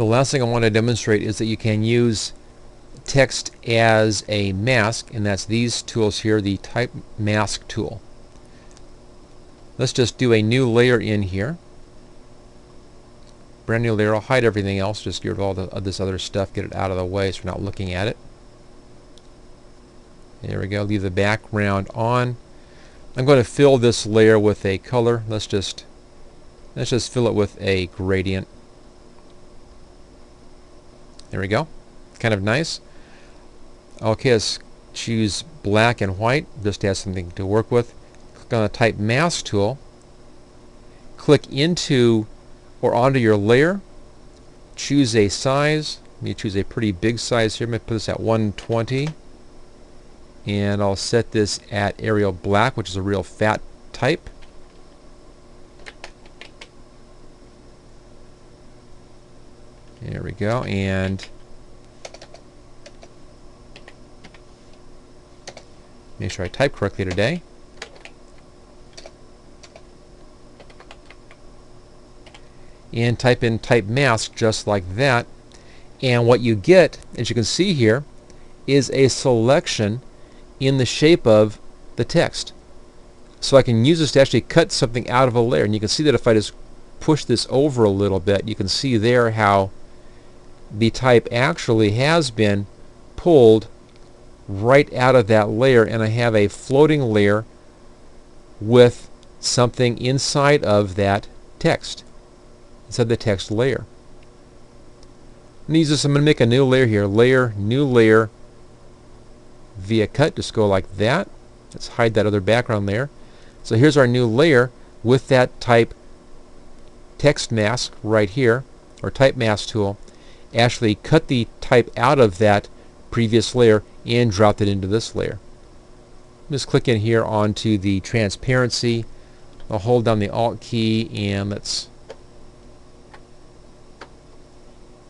The last thing I want to demonstrate is that you can use text as a mask, and that's these tools here, the Type Mask tool. Let's just do a new layer in here. Brand new layer. I'll hide everything else, just get rid of all this other stuff, get it out of the way so we're not looking at it. There we go. Leave the background on. I'm going to fill this layer with a color. Let's just fill it with a gradient. There we go. Kind of nice. Okay, let's choose black and white just to have something to work with. Click on the Type Mask tool. Click into or onto your layer. Choose a size. Let me choose a pretty big size here. I'm going to put this at 120. And I'll set this at Arial Black, which is a real fat type. There we go. And make sure I type correctly today. And type in Type Mask just like that. And what you get, as you can see here, is a selection in the shape of the text. So I can use this to actually cut something out of a layer. And you can see that if I just push this over a little bit, you can see there how the type actually has been pulled right out of that layer, and I have a floating layer with something inside of that text, inside the text layer. I'm going to make a new layer here. Layer, new layer, via cut. Just go like that. Let's hide that other background layer. So here's our new layer with that type text mask right here, or Type Mask tool. Actually cut the type out of that previous layer and dropped it into this layer. Just click in here onto the transparency. I'll hold down the Alt key and let's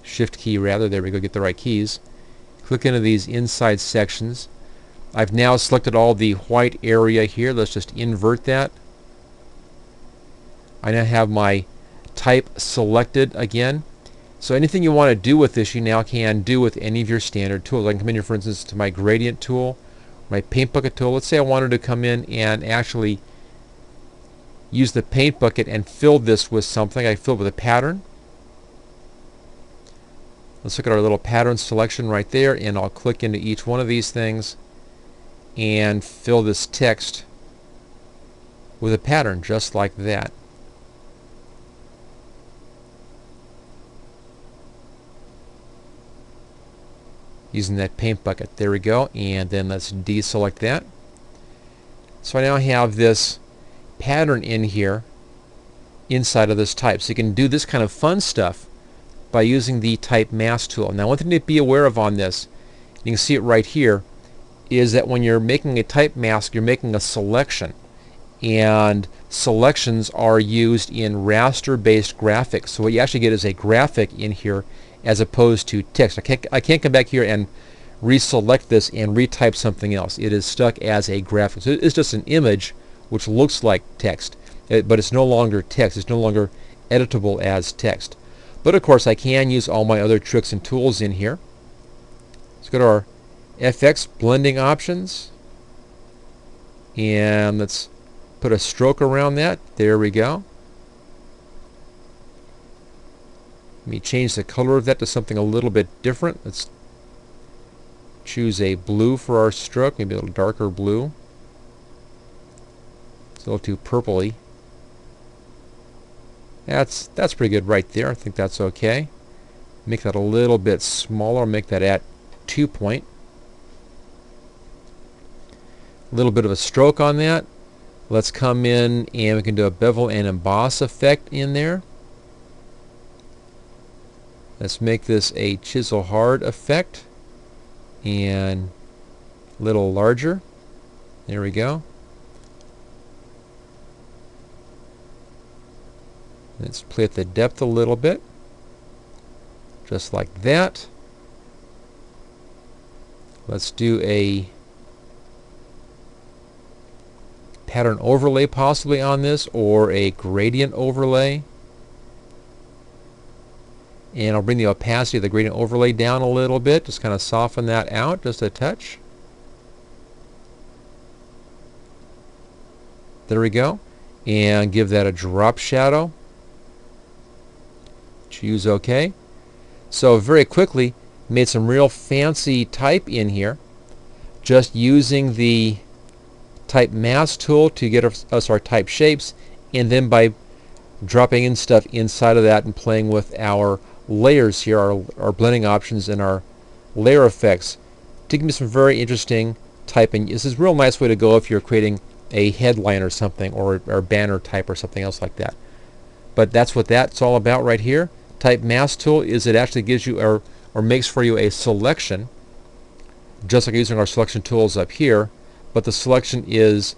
Shift key rather. There we go. Get the right keys. Click into these inside sections. I've now selected all the white area here. Let's just invert that. I now have my type selected again. So anything you want to do with this, you now can do with any of your standard tools. I can come in here, for instance, to my gradient tool, my paint bucket tool. Let's say I wanted to come in and actually use the paint bucket and fill this with something. I fill it with a pattern. Let's look at our little pattern selection right there, and I'll click into each one of these things and fill this text with a pattern just like that. Using that paint bucket. There we go. And then let's deselect that. So I now have this pattern in here inside of this type. So you can do this kind of fun stuff by using the Type Mask tool. Now, one thing to be aware of on this, you can see it right here, is that when you're making a type mask, you're making a selection. And selections are used in raster-based graphics. So what you actually get is a graphic in here as opposed to text. I can't come back here and reselect this and retype something else. It is stuck as a graphic. So it's just an image which looks like text, but it's no longer text. It's no longer editable as text. But of course I can use all my other tricks and tools in here. Let's go to our FX blending options and let's put a stroke around that. There we go. Let me change the color of that to something a little bit different. Let's choose a blue for our stroke, maybe a little darker blue. It's a little too purpley. That's pretty good right there. I think that's okay. Make that a little bit smaller. Make that at 2 point. A little bit of a stroke on that. Let's come in and we can do a Bevel and Emboss effect in there. Let's make this a chisel hard effect and a little larger. There we go. Let's play at the depth a little bit, just like that. Let's do a pattern overlay possibly on this, or a gradient overlay. And I'll bring the opacity of the gradient overlay down a little bit, just kind of soften that out just a touch. There we go. And give that a drop shadow. Choose OK. So very quickly made some real fancy type in here, just using the type mask tool to get us our type shapes, and then by dropping in stuff inside of that and playing with our layers here, our blending options and our layer effects, to give me some very interesting typing. This is a real nice way to go if you're creating a headline or something, or banner type or something else like that. But that's what that's all about right here. Type mask tool is it actually gives you or makes for you a selection, just like using our selection tools up here, but the selection is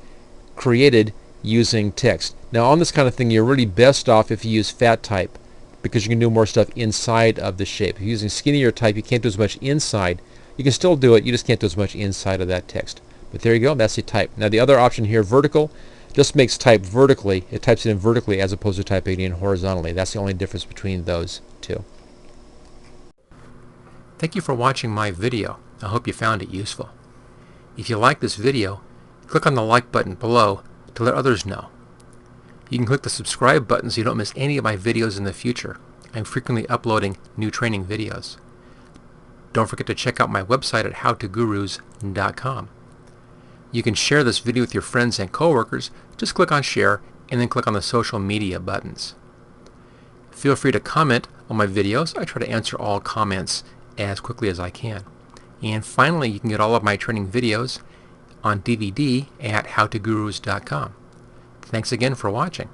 created using text. Now on this kind of thing, you're really best off if you use fat type, because you can do more stuff inside of the shape. If you're using skinnier type, you can't do as much inside. You can still do it, you just can't do as much inside of that text. But there you go, that's the type. Now the other option here, vertical, just makes type vertically. It types it in vertically as opposed to typing it in horizontally. That's the only difference between those two. Thank you for watching my video. I hope you found it useful. If you like this video, click on the like button below to let others know. You can click the subscribe button so you don't miss any of my videos in the future. I'm frequently uploading new training videos. Don't forget to check out my website at howtogurus.com. You can share this video with your friends and coworkers. Just click on share and then click on the social media buttons. Feel free to comment on my videos. I try to answer all comments as quickly as I can. And finally, you can get all of my training videos on DVD at howtogurus.com. Thanks again for watching.